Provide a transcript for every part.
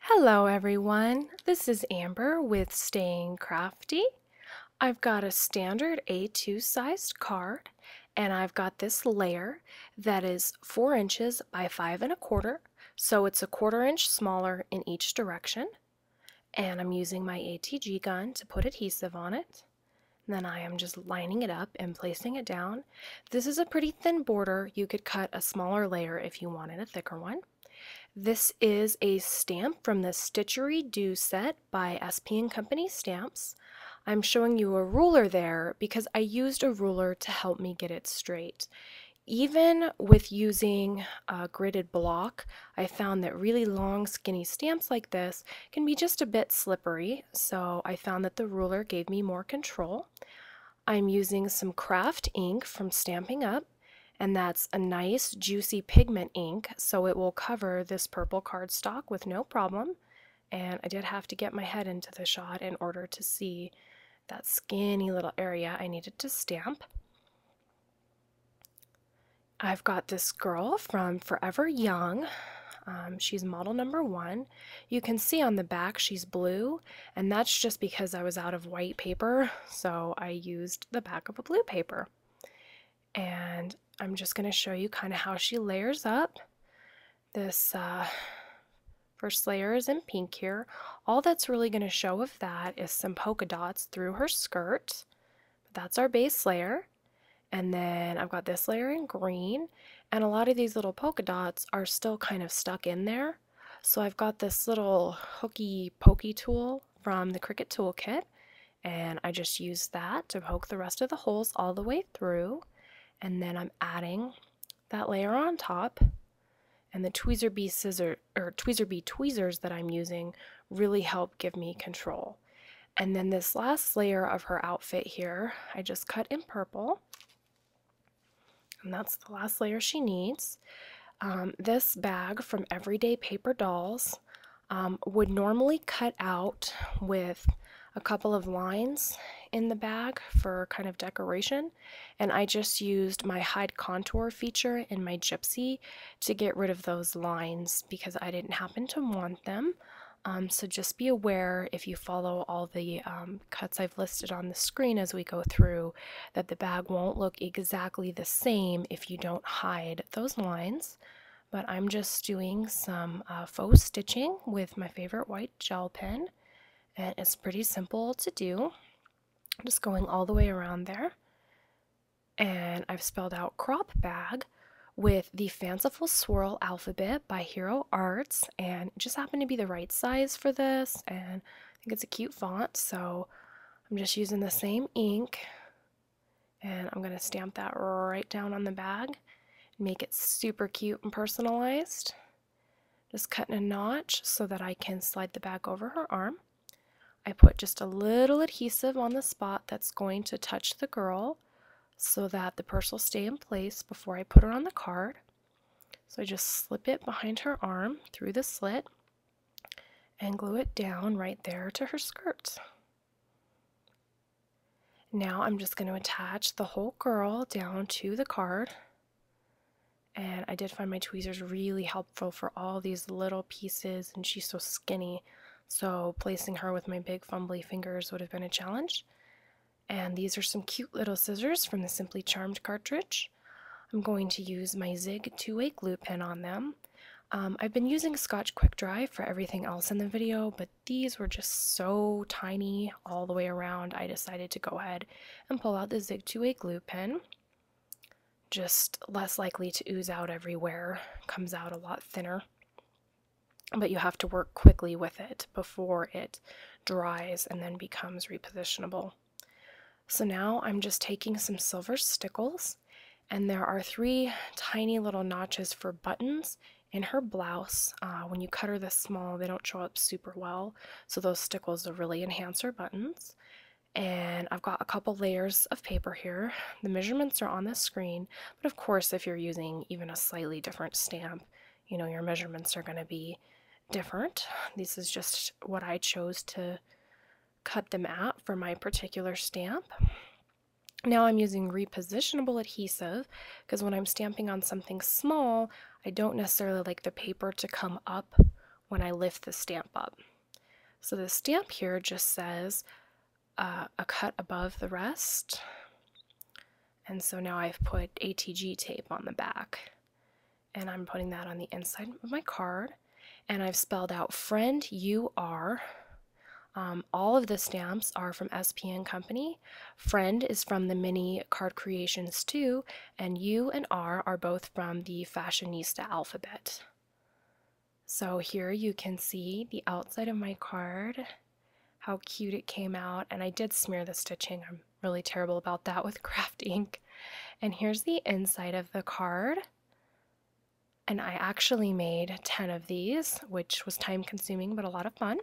Hello everyone, this is Amber with Staying Crafty. I've got a standard A2 sized card and I've got this layer that is 4 inches by 5 1/4, so it's a 1/4 inch smaller in each direction. And I'm using my ATG gun to put adhesive on it. And then I am just lining it up and placing it down. This is a pretty thin border. You could cut a smaller layer if you wanted a thicker one. This is a stamp from the Stitchery Do set by SP & Company Stamps. I'm showing you a ruler there because I used a ruler to help me get it straight. Even with using a gridded block, I found that really long skinny stamps like this can be just a bit slippery, so I found that the ruler gave me more control. I'm using some craft ink from Stampin' Up, and that's a nice juicy pigment ink, so it will cover this purple cardstock with no problem. And I did have to get my head into the shot in order to see that skinny little area I needed to stamp. I've got this girl from Forever Young. She's model number 1. You can see on the back she's blue, and that's just because I was out of white paper, so I used the back of a blue paper. And I'm just going to show you kind of how she layers up. This first layer is in pink here. All that's really going to show of that is some polka dots through her skirt. That's our base layer. And then I've got this layer in green, and a lot of these little polka dots are still kind of stuck in there. So I've got this little hooky pokey tool from the Cricut toolkit, and I just use that to poke the rest of the holes all the way through. And then I'm adding that layer on top, and the tweezer bee tweezers that I'm using really help give me control. And then this last layer of her outfit here, I just cut in purple, and that's the last layer she needs. This bag from Everyday Paper Dolls would normally cut out with a couple of lines in the bag for kind of decoration, and I just used my hide contour feature in my Gypsy to get rid of those lines because I didn't happen to want them. So just be aware, if you follow all the cuts I've listed on the screen as we go through, that the bag won't look exactly the same if you don't hide those lines. But I'm just doing some faux stitching with my favorite white gel pen, and it's pretty simple to do. I'm just going all the way around there. And I've spelled out crop bag with the Fanciful Swirl alphabet by Hero Arts, and it just happened to be the right size for this, and I think it's a cute font, so I'm just using the same ink, and I'm going to stamp that right down on the bag, make it super cute and personalized. Just cutting a notch so that I can slide the bag over her arm. I put just a little adhesive on the spot that's going to touch the girl so that the purse will stay in place before I put her on the card. So I just slip it behind her arm through the slit and glue it down right there to her skirt. Now I'm just going to attach the whole girl down to the card. And I did find my tweezers really helpful for all these little pieces, and she's so skinny, so placing her with my big fumbly fingers would have been a challenge. And these are some cute little scissors from the Simply Charmed cartridge. I'm going to use my Zig 2-way glue pen on them. I've been using Scotch Quick Dry for everything else in the video, but these were just so tiny all the way around, I decided to go ahead and pull out the Zig 2-way glue pen. Just less likely to ooze out everywhere, comes out a lot thinner. But you have to work quickly with it before it dries and then becomes repositionable. So now I'm just taking some silver stickles, and there are 3 tiny little notches for buttons in her blouse. When you cut her this small, they don't show up super well, so those stickles will really enhance her buttons. And I've got a couple layers of paper here. The measurements are on the screen, but of course if you're using even a slightly different stamp, you know, your measurements are going to be different. This is just what I chose to cut them at for my particular stamp. Now I'm using repositionable adhesive because when I'm stamping on something small, I don't necessarily like the paper to come up when I lift the stamp up. So the stamp here just says a cut above the rest. And so now I've put ATG tape on the back. And I'm putting that on the inside of my card. And I've spelled out friend, you are. All of the stamps are from SPN Company. Friend is from the Mini Card Creations 2, and U and R are both from the Fashionista alphabet. So here you can see the outside of my card, how cute it came out, and I did smear the stitching. I'm really terrible about that with craft ink. And here's the inside of the card. And I actually made 10 of these, which was time consuming but a lot of fun.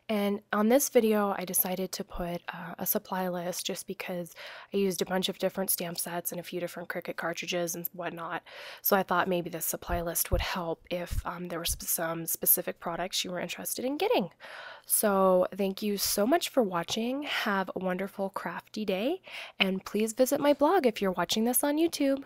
And on this video, I decided to put a supply list just because I used a bunch of different stamp sets and a few different Cricut cartridges and whatnot. So I thought maybe this supply list would help if there were some specific products you were interested in getting. So thank you so much for watching. Have a wonderful crafty day, and please visit my blog if you're watching this on YouTube.